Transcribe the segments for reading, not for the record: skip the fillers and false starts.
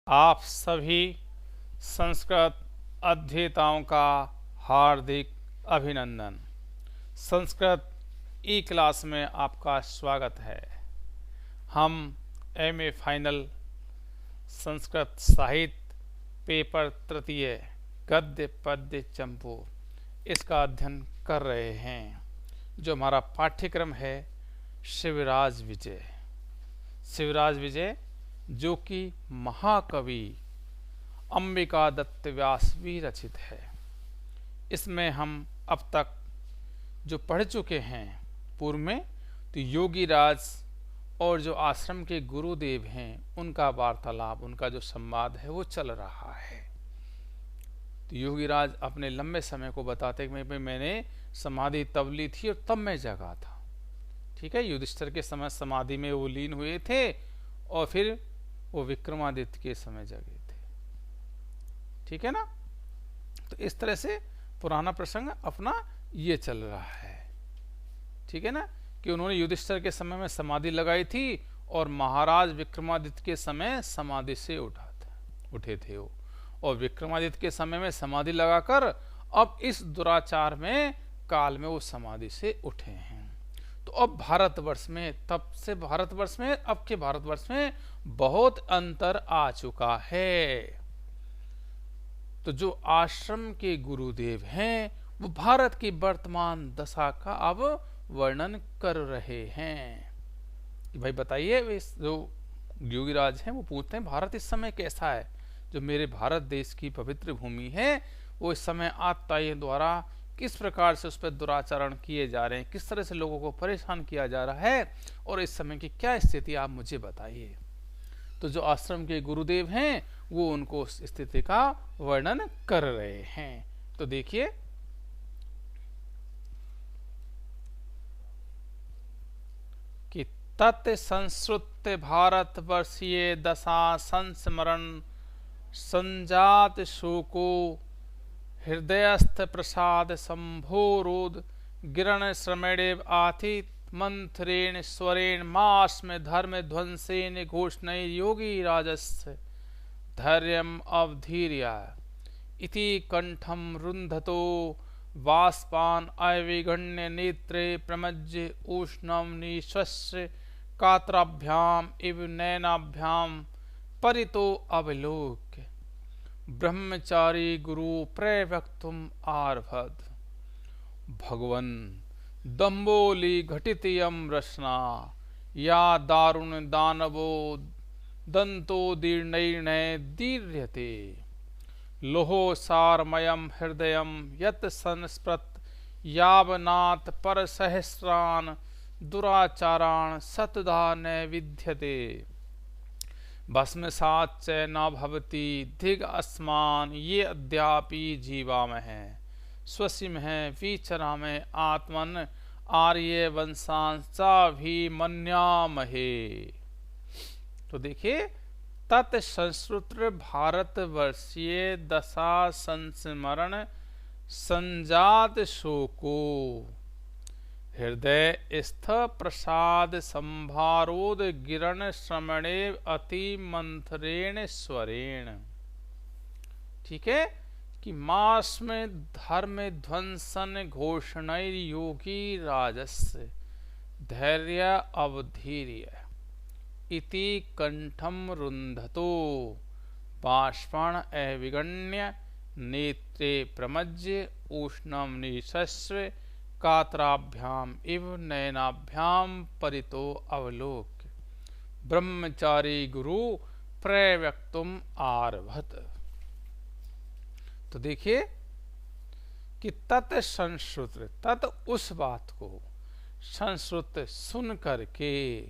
आप सभी संस्कृत अध्येताओं का हार्दिक अभिनंदन। संस्कृत ई क्लास में आपका स्वागत है। हम एमए फाइनल संस्कृत साहित्य पेपर तृतीय गद्य पद्य चंपू इसका अध्ययन कर रहे हैं। जो हमारा पाठ्यक्रम है शिवराज विजय। शिवराज विजय जो कि महाकवि अंबिका दत्त व्यास भी रचित है। इसमें हम अब तक जो पढ़ चुके हैं पूर्व में, तो योगी राज और जो आश्रम के गुरुदेव हैं उनका वार्तालाप, उनका जो संवाद है वो चल रहा है। तो योगी राज अपने लंबे समय को बताते कि मैंने समाधि तब ली थी और तब मैं जगा था। ठीक है, युधिष्ठिर के समय समाधि में वो लीन हुए थे और फिर वो विक्रमादित्य के समय जगे थे। ठीक है ना। तो इस तरह से पुराना प्रसंग अपना ये चल रहा है। ठीक है ना, कि उन्होंने युधिष्ठिर के समय में समाधि लगाई थी और महाराज विक्रमादित्य के समय समाधि से उठे थे वो, और विक्रमादित्य के समय में समाधि लगाकर अब इस दुराचार में काल में वो समाधि से उठे हैं। तो अब भारतवर्ष में, तब से भारतवर्ष में अब के भारतवर्ष में बहुत अंतर आ चुका है। तो जो आश्रम के गुरुदेव हैं वो भारत की वर्तमान दशा का अब वर्णन कर रहे हैं। भाई बताइए, जो योगीराज हैं वो पूछते हैं भारत इस समय कैसा है। जो मेरे भारत देश की पवित्र भूमि है वो इस समय आतताइयों द्वारा किस प्रकार से उस पर दुराचरण किए जा रहे हैं, किस तरह से लोगों को परेशान किया जा रहा है, और इस समय की क्या स्थिति आप मुझे बताइए। तो जो आश्रम के गुरुदेव हैं वो उनको उस स्थिति का वर्णन कर रहे हैं। तो देखिए, कि तत् संस्कृत भारत वर्षीय दशा संस्मरण संजात शोको हृदयस्थ प्रसाद संभोरोध गिरण श्रमेणेव आथित मंथरेण स्वरेण मास में धर्म ध्वंसेन घोषण योगी राजस्य धैर्यम अवधीर्य इति कंठम रुंधतो वाष्पान अविगण्य नेत्रे प्रमज्य उष्णम निश्वस्य कात्राभ्याम इव नैनाभ्याम परितो अवलोक्य ब्रह्मचारी गुरु प्रवक्तुम आरभत भगवन दम्बोली घटितयम रचना या दारुण दानवो दंतो दीर्णैर्णय दीर्यते लोहो सारमयम हृदयम यत संस्पृत यावनात् परसहस्रान् दुराचारान् सतदा न विद्यते भस्मसात् च न भवति धिग अस्मान ये अद्यापि जीवामः स्वसिमः विचरामः आत्मन आर्य वंशांचाभिमन्यामहे। तो देखिए, तत् संस्कृत भारत वर्षीय दशा संस्मरण संजात शोको हृदय स्थ प्रसाद संभारोद गिरण श्रमणे अति मंथरेण स्वरेण। ठीक है, कि मास में धर्म ध्वंसन घोषण योगी राजस्य धैर्य अवधीर्य इति कंठम रुंधतो बाष्पण अविगण्य नेत्रे प्रमज्य उष्णम निशस्व कात्राभ्याम इव नयनाभ्याम परितो अवलोक ब्रह्मचारी गुरु प्रवक्तुम आरभत। तो देखिए कि तत् संश्रुत, तत् उस बात को, संश्रुत सुन करके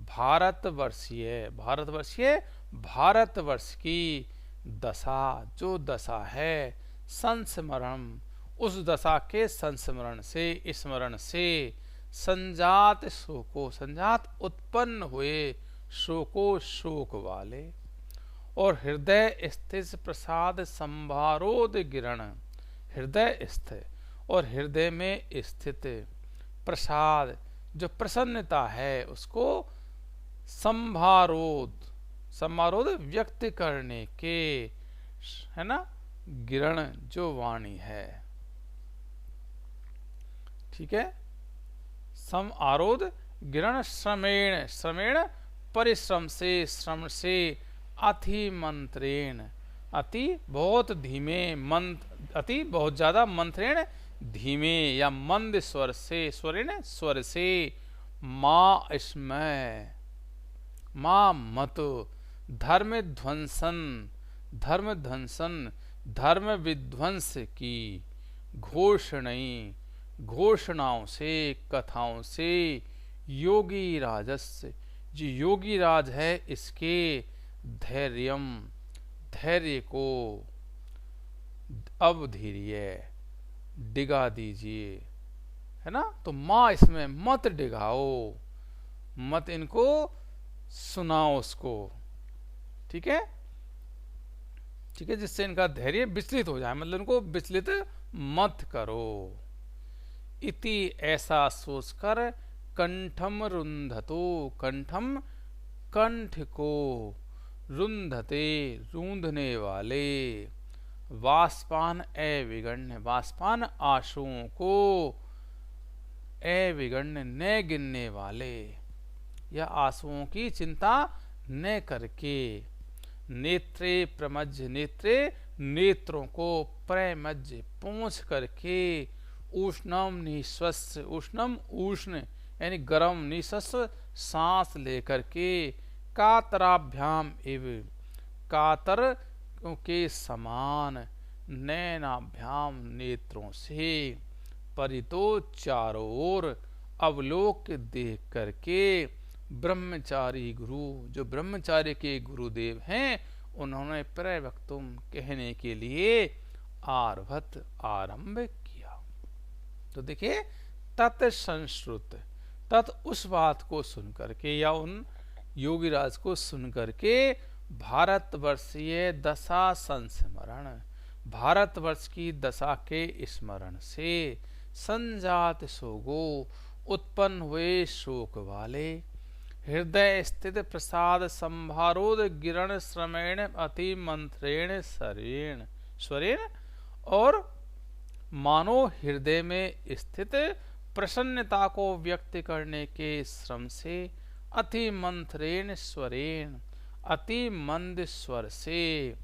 भारतवर्षीय, भारतवर्ष की दशा, जो दशा है संस्मरण, उस दशा के संस्मरण से, स्मरण से संजात शोको, संजात उत्पन्न हुए शोको शोक वाले, और हृदय स्थित प्रसाद संभारोद गिरण, हृदय स्थित और हृदय में स्थित प्रसाद जो प्रसन्नता है उसको संभारोद, समारोध व्यक्त करने के, है ना, गिरण जो वाणी है, ठीक है। समारोध गिरण श्रमेण, श्रमेण परिश्रम से, श्रम से, अति मंत्रेण, अति बहुत धीमे, मंत्र अति बहुत ज्यादा, मंत्रेण धीमे या मंद स्वर से, स्वरेण स्वर से, माँ स्मय, माँ मत, धर्म ध्वंसन, धर्म ध्वंसन, धर्म विध्वंस की, घोषणाएं, घोषणाओं से, कथाओं से, योगी राजस्य, जो योगी राज है इसके, धैर्यम, धैर्य को, अवधीर्य, डिगा दीजिए, है ना। तो माँ इसमें मत डिगाओ, मत इनको सुनाओ उसको, ठीक है, ठीक है, जिससे इनका धैर्य विचलित हो जाए, मतलब इनको विचलित मत करो। इति ऐसा सोचकर, कंठम रुंधतो, कंठम कंठ को, रुंधते रूंधने वाले, वाष्पान अविगण्य, वाष्पान आंसुओं को, अविगण्य न गिनने वाले, या आंसुओं की चिंता न करके, नेत्रे प्रमज्य, नेत्रे नेत्रों को, प्रमज्य पोंछ करके, उष्णम निश्वस, उष्णम उष्ण यानी गर्म, निश्वस सांस लेकर के, कातराभ्याम इव, कातर के समान, नैनाभ्याम नेत्रों से, परितो चारों ओर, अवलोक देख करके, ब्रह्मचारी गुरु, जो ब्रह्मचारी के गुरुदेव हैं, उन्होंने प्रवक्तुम कहने के लिए, आरभत आरंभ किया। तो देखिए, तत्संश्रुत, तत् उस बात को सुन करके, या उन योगीराज को सुन करके, भारतवर्षीय दशा संस्मरण, भारतवर्ष की दशा के स्मरण से, संजात शोगो, उत्पन्न हुए शोक वाले, हृदय स्थित प्रसाद संभारोध गिरण श्रमेण अति मंत्रेण स्वरेण, स्वरेण, और मानो हृदय में स्थित प्रसन्नता को व्यक्त करने के श्रम से, अति मंत्रेण स्वरेण, अति मंद स्वर से,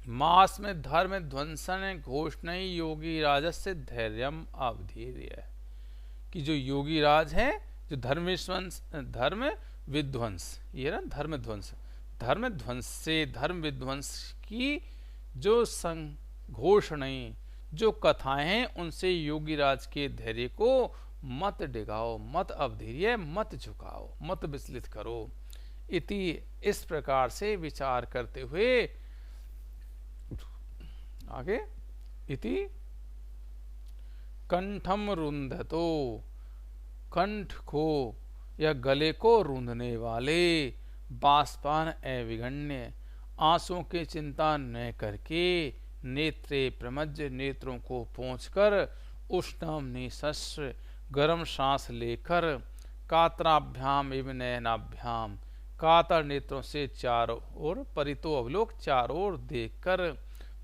मास में धर्म ध्वंसन घोषणा योगी राजस्य धैर्यम अवधीर्य, कि जो योगी राज है, जो धर्म विध्वंस, ये ना धर्म ध्वंस, धर्म ध्वंस से, धर्म विध्वंस की जो घोषणाएं, जो कथाएं हैं, उनसे योगी राज के धैर्य को मत डिगाओ, मत अवधीर्य, मत झुकाओ, मत विचलित करो। इति इस प्रकार से विचार करते हुए आगे, इति कंठम रुंधतो, कंठ को या गले को रूंधने वाले, बाष्पान अविगण्य, आंसुओं की चिंता न करके, नेत्रे प्रमज्य, नेत्रों को पोंछकर, उष्णम निशस्त्र, गर्म सांस लेकर, कातराभ्याम एवं नयनाभ्याम, कातर नेत्रों से चारों ओर, परितो अवलोक, चारों ओर देखकर,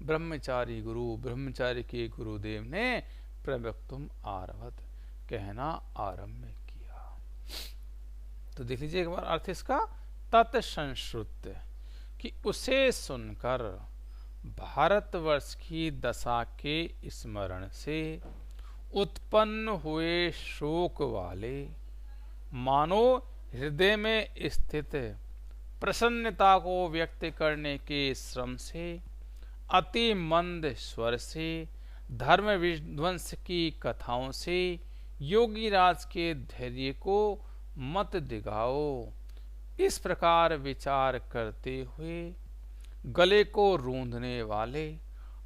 ब्रह्मचारी गुरु, ब्रह्मचारी के गुरुदेव ने प्रवक्तुम आरभत, कहना आरंभ किया। तो देख लीजिए एक बार अर्थ इसका, तत्संश्रुत, कि उसे सुनकर, भारतवर्ष की दशा के स्मरण से उत्पन्न हुए शोक वाले, मानो हृदय में स्थित प्रसन्नता को व्यक्त करने के श्रम से, अति मंद स्वर से, धर्म विध्वंस की कथाओं से, योगी राज के धैर्य को मत दिगाओ। इस प्रकार विचार करते हुए, गले को रूंधने वाले,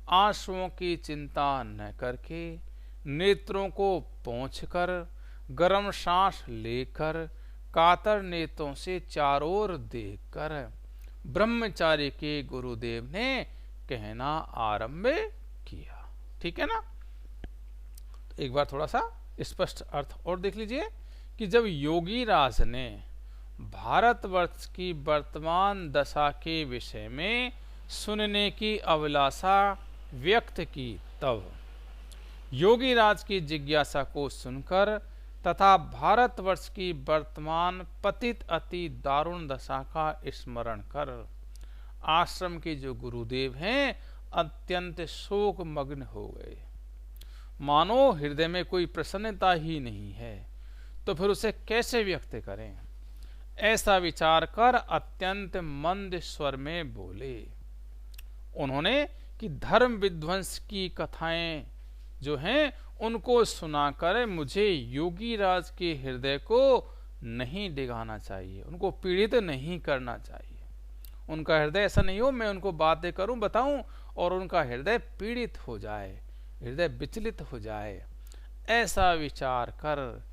आंसुओं की चिंता न करके, नेत्रों को पोंछकर, गर्म सांस लेकर, कातर नेत्रों से चारों ओर देखकर, ब्रह्मचारी के गुरुदेव ने कहना आरंभ किया। ठीक है ना। एक बार थोड़ा सा स्पष्ट अर्थ और देख लीजिए कि जब योगी राज ने भारतवर्ष की वर्तमान दशा के विषय में सुनने की अभिलाषा व्यक्त की, तब योगीराज की जिज्ञासा को सुनकर तथा भारतवर्ष की वर्तमान पतित अति दारुण दशा का स्मरण कर आश्रम के जो गुरुदेव हैं अत्यंत शोक मग्न हो गए। मानो हृदय में कोई प्रसन्नता ही नहीं है, तो फिर उसे कैसे व्यक्त करें। ऐसा विचार कर अत्यंत मंद स्वर में बोले उन्होंने कि धर्म विध्वंस की कथाएं जो हैं उनको सुनाकर मुझे योगीराज के हृदय को नहीं डिगाना चाहिए, उनको पीड़ित नहीं करना चाहिए। उनका हृदय ऐसा नहीं हो मैं उनको बातें करूं बताऊं और उनका हृदय पीड़ित हो जाए, हृदय विचलित हो जाए। ऐसा विचार कर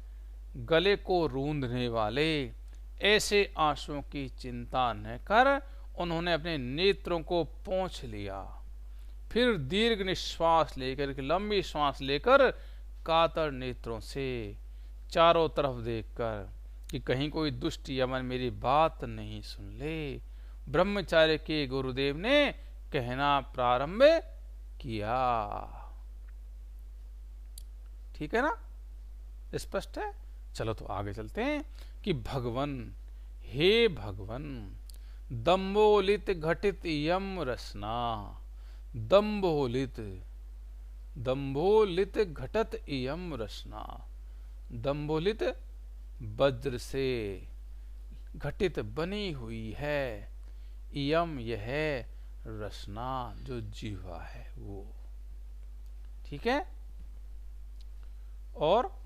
गले को रूंधने वाले ऐसे आंसुओं की चिंता न कर उन्होंने अपने नेत्रों को पोंछ लिया। फिर दीर्घ निश्वास लेकर, लंबी श्वास लेकर कातर नेत्रों से चारों तरफ देखकर कि कहीं कोई दुष्ट यमन मेरी बात नहीं सुन ले, ब्रह्मचार्य के गुरुदेव ने कहना प्रारंभ किया। ठीक है ना, स्पष्ट है। चलो तो आगे चलते हैं कि भगवन, हे भगवन, दम्भोलित घटित यम रसना, दम्भोलित, दम्भोलित घटत यम रसना, दम्भोलित वज्र से घटित बनी हुई है, यम यह रसना जो जीवा है वो। ठीक है। और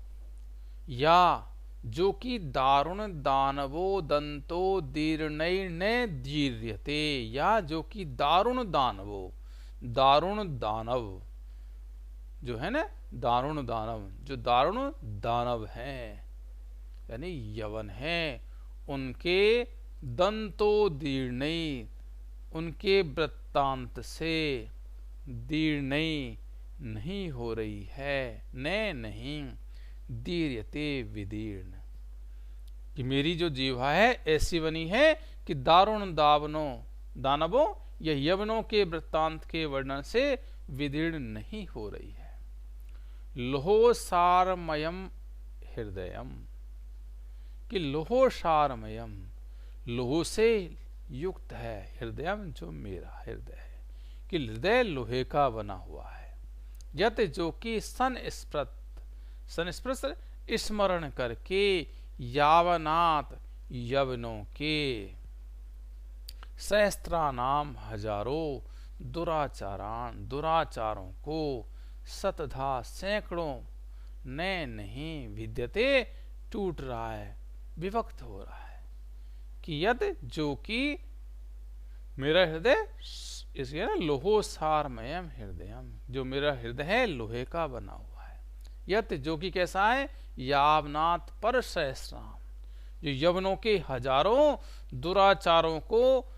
या जो कि दारुण दानवो दंतो दीर्णैर्ने दीर्यते, या जो कि दारुण दानवो, दारुण दानव जो है ना, दारुण दानव, जो दारुण दानव हैं यानी यवन हैं, उनके दंतो दीर्णै, उनके वृत्तांत से दीर्णै नहीं हो रही है, न नहीं दीर्यते विदीर्ण, कि मेरी जो जीवा है ऐसी बनी है कि दारुण दानवों या यवनों के वृत्तांत के वर्णन से विदीर्ण नहीं हो रही है। लोहसारमयम हृदयम, कि लोहसारमयम, लोह से युक्त है, हृदयम जो मेरा हृदय है, कि हृदय लोहे का बना हुआ है। यत जो कि संस्मृत स्मरण करके यावनात यवनों के सहस्त्रानाम हजारों दुराचारों को शतधा सैकड़ों ने नहीं विद्यते टूट रहा है, विभक्त हो रहा है। कि यद जो कि मेरा हृदय, इसलिए ना लोहोसारमयम हृदयम, जो मेरा हृदय है लोहे का बना हुआ है। यत जो कि कैसा है, यावनाथ पर सहस्राम, जो यवनों के हजारों दुराचारों को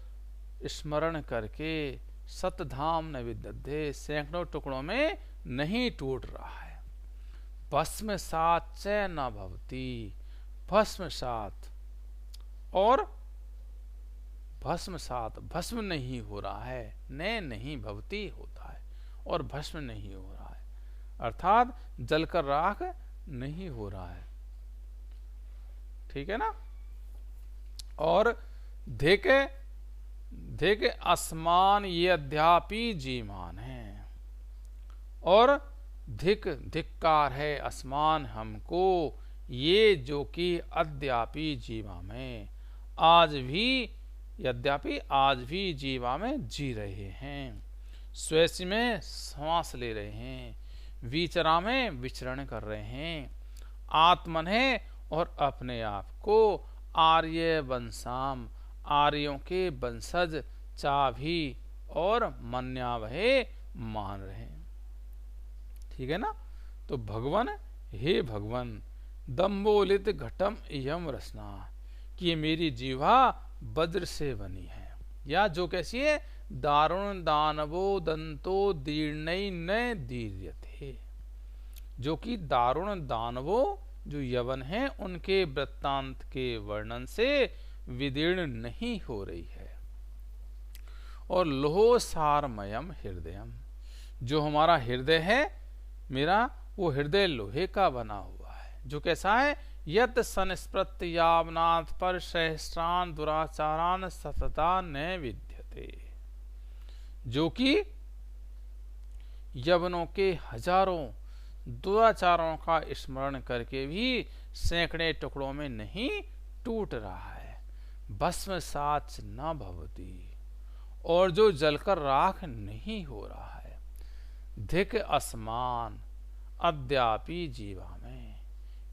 स्मरण करके शतधाम न विद्यते, सैकड़ों टुकड़ों में नहीं टूट रहा है। भस्म सात च न भवती, भस्म सात, और भस्म सात, भस्म नहीं हो रहा है, न नहीं भवती होता है और भस्म नहीं हो रहा है, अर्थात जलकर राख नहीं हो रहा है। ठीक है ना। और देखे आसमान ये अध्यापी जीमान है, और धिक्कार है आसमान हमको, ये जो कि अद्यापि जीवा में आज भी, यद्यपि आज भी जीवा में जी रहे हैं, स्वैसी में श्वास ले रहे हैं, विचरा में विचरण कर रहे हैं, आत्मन है और अपने आप को आर्य वंशाम, आर्यों के वंशज चाभी और मन्यावहे मान रहे हैं। ठीक है ना। तो भगवान, हे भगवान, दम्बोलित घटम यम रसना, कि ये मेरी जीवा वज्र से बनी है, या जो कैसी है, दारुण दानवो दंतो दीर्णै न दीर्यते, जो कि दारुण दानवो जो यवन हैं उनके वृत्तांत के वर्णन से विदीर्ण नहीं हो रही है। और लोह सारमयम हृदयम, जो हमारा हृदय है मेरा, वो हृदय लोहे का बना हुआ है। जो कैसा है? यत संस्पृत यावनाथ पर सहस्रान दुराचारान सतता न विद्यते, जो कि यवनों के हजारों दुराचारों का स्मरण करके भी सैकड़े टुकड़ों में नहीं टूट रहा है। भस्म साच न भवती, और जो जलकर राख नहीं हो रहा है। धिक असमान अद्यापि जीवा में,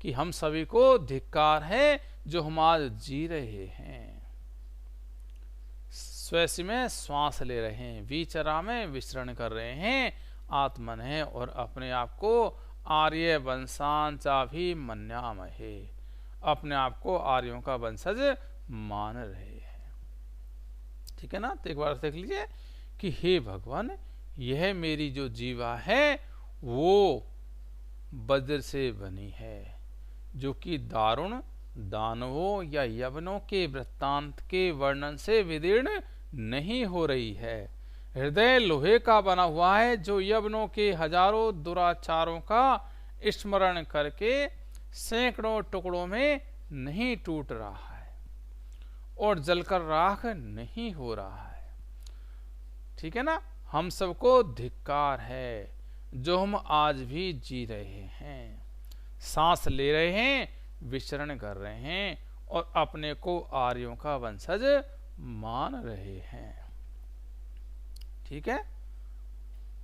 कि हम सभी को धिक्कार है जो हम आज जी रहे हैं। स्वैसी में श्वास ले रहे हैं, विचरा में विचरण कर रहे हैं, आत्मन है, और अपने आप को आर्य वंशांचा भी मन्यामहे, अपने आप को आर्यों का वंशज मान रहे हैं। ठीक है ना? तो एक बार देख लीजिए कि हे भगवान, यह मेरी जो जीवा है वो वज्र से बनी है, जो कि दारुण दानवों या यवनों के वृत्तांत के वर्णन से विदीर्ण नहीं हो रही है। हृदय लोहे का बना हुआ है, जो यवनों के हजारों दुराचारों का स्मरण करके सैकड़ों टुकड़ों में नहीं टूट रहा है और जलकर राख नहीं हो रहा है। ठीक है ना? हम सबको धिक्कार है जो हम आज भी जी रहे हैं, सांस ले रहे हैं, विचरण कर रहे हैं और अपने को आर्यों का वंशज मान रहे हैं। ठीक है?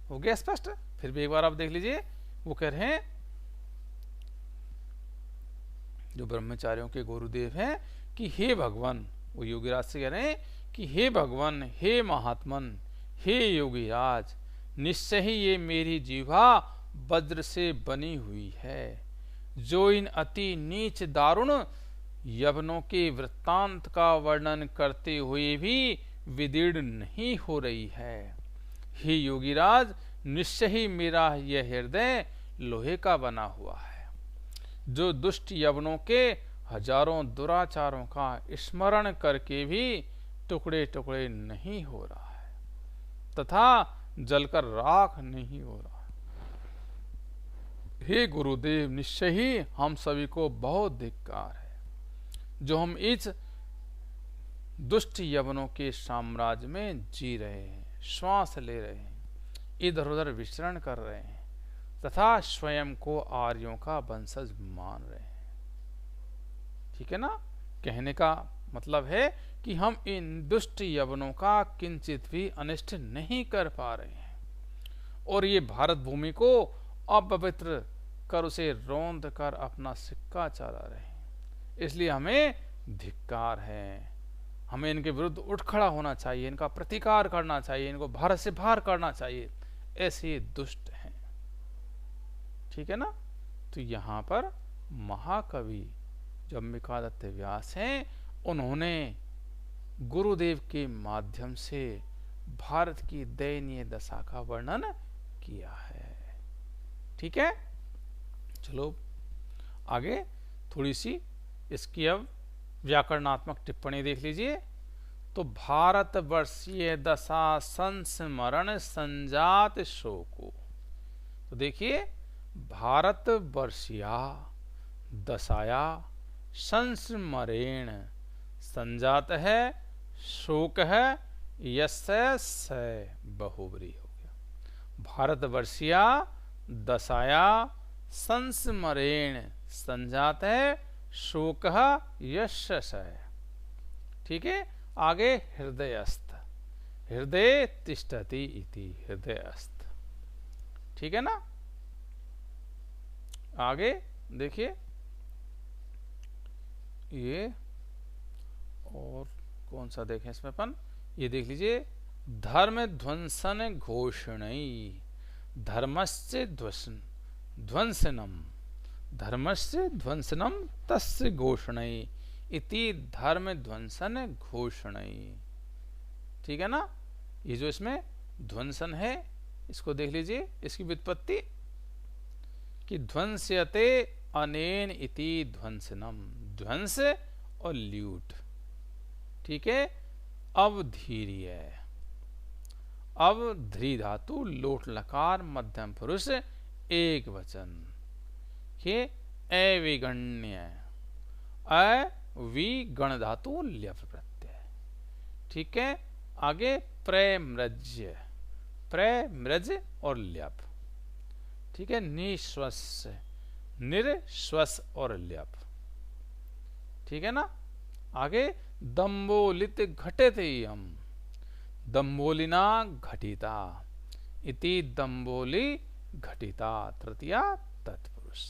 हो गया स्पष्ट? फिर भी एक बार आप देख लीजिए, वो कह रहे हैं, जो ब्रह्मचारियों के गुरुदेव हैं, कि हे भगवान, वो योगीराज से कह रहे हैं कि हे भगवान, हे महात्मन, हे योगीराज, निश्चय ही ये मेरी जीवा वज्र से बनी हुई है, जो इन अति नीच दारुण यवनों के वृत्तांत का वर्णन करते हुए भी विदीर्ण नहीं हो रही है। हे योगीराज, निश्चय ही मेरा यह हृदय लोहे का बना हुआ है, जो दुष्ट यवनों के हजारों दुराचारों का स्मरण करके भी टुकड़े टुकड़े नहीं हो रहा है तथा जलकर राख नहीं हो रहा है। हे गुरुदेव, निश्चय ही हम सभी को बहुत धिक्कार है, जो हम इस दुष्ट यवनों के साम्राज्य में जी रहे हैं, श्वास ले रहे हैं, इधर उधर विचरण कर रहे हैं तथा स्वयं को आर्यों का वंशज मान रहे हैं। ठीक है ना? कहने का मतलब है कि हम इन दुष्ट यवनों का किंचित भी अनिष्ट नहीं कर पा रहे हैं और ये भारत भूमि को अपवित्र कर उसे रौंद कर अपना सिक्का चला रहे हैं। इसलिए हमें धिक्कार है, हमें इनके विरुद्ध उठ खड़ा होना चाहिए, इनका प्रतिकार करना चाहिए, इनको भारत से बाहर करना चाहिए। ऐसे दुष्ट हैं। ठीक है ना? तो यहाँ पर महाकवि जो अंबिकादत्त व्यास हैं, उन्होंने गुरुदेव के माध्यम से भारत की दयनीय दशा का वर्णन किया है। ठीक है? चलो आगे थोड़ी सी इसकी अब व्याकरणात्मक टिप्पणी देख लीजिए। तो भारत वर्षीय दशा संस्मरण संजात शोको, तो देखिए, भारत वर्षीया दशाया संस्मरेण संजात है, शोक है, यस्य स बहुब्री हो गया। भारत वर्षीया दशाया संस्मरेण संजात है, शोक यस्य स। ठीक है? आगे हृदयस्थ, हृदय तिष्ठति इति हृदयस्थ। ठीक है ना? आगे देखिए, ये और कौन सा देखें इसमें अपन, ये देख लीजिए, धर्म ध्वंसन घोषणई, धर्मस्य ध्वंसनम, धर्मस्य ध्वंसनम तस्य घोषणई इति धर्म ध्वंसन घोषणई। ठीक है ना? ये जो इसमें ध्वंसन है, इसको देख लीजिए, इसकी व्युत्पत्ति कि ध्वंस्यते अनेन इति ध्वंसनम, ध्वंस और ल्यूट। ठीक है। अवधीर्य, अवध्री धातु लोट लकार मध्यम पुरुष एक वचन, ये अविगण्य, अविगण धातु ल्यप प्रत्यय, ठीक है। आगे प्रमृज्य, प्रमृज और ल्यप, ठीक है। निश्वस, निर्श्वस और ल्यप, ठीक है ना। आगे दम्बोलित घटित यम, दम्बोलिना घटिता इति दम्बोली घटिता तृतीया तत्पुरुष।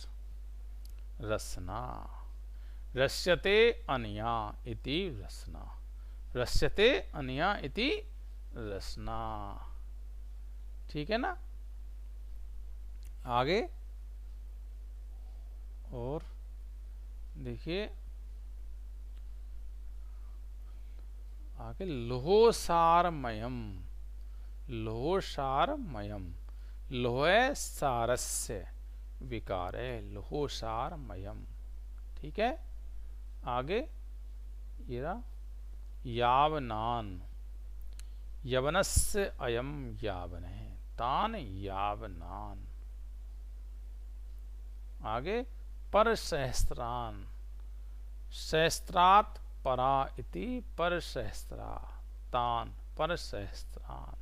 रसना, रस्यते अनया इति रसना, रस्यते अनया इति रसना, ठीक है ना। आगे और देखिए आगे लोहसारमयम, लोहसारमयम, लोह सारस्य विकार है, लोहसारमयम, ठीक है। आगे ये यावनान, यवनस्य अयम यावन है, तान यावनान। आगे पर सहस्त्रान, सहस्त्रात परा इति पर सहस्त्रा, तान पर सहस्त्रान।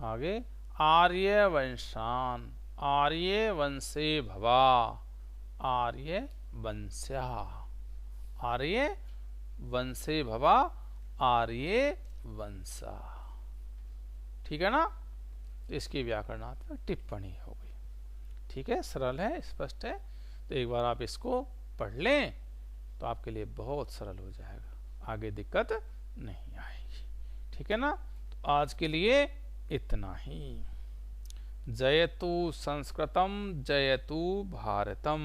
आगे आर्यवंशान, आर्य वंशे भवा, आर्य वंश्या, आर्य वंशे भवा, आर्य वंशा, ठीक है ना। तो इसकी व्याकरणात्मक टिप्पणी हो गई, ठीक है। सरल है, स्पष्ट है। तो एक बार आप इसको पढ़ लें तो आपके लिए बहुत सरल हो जाएगा, आगे दिक्कत नहीं आएगी, ठीक है ना। तो आज के लिए इतना ही। जयतु संस्कृतम, जयतु भारतम।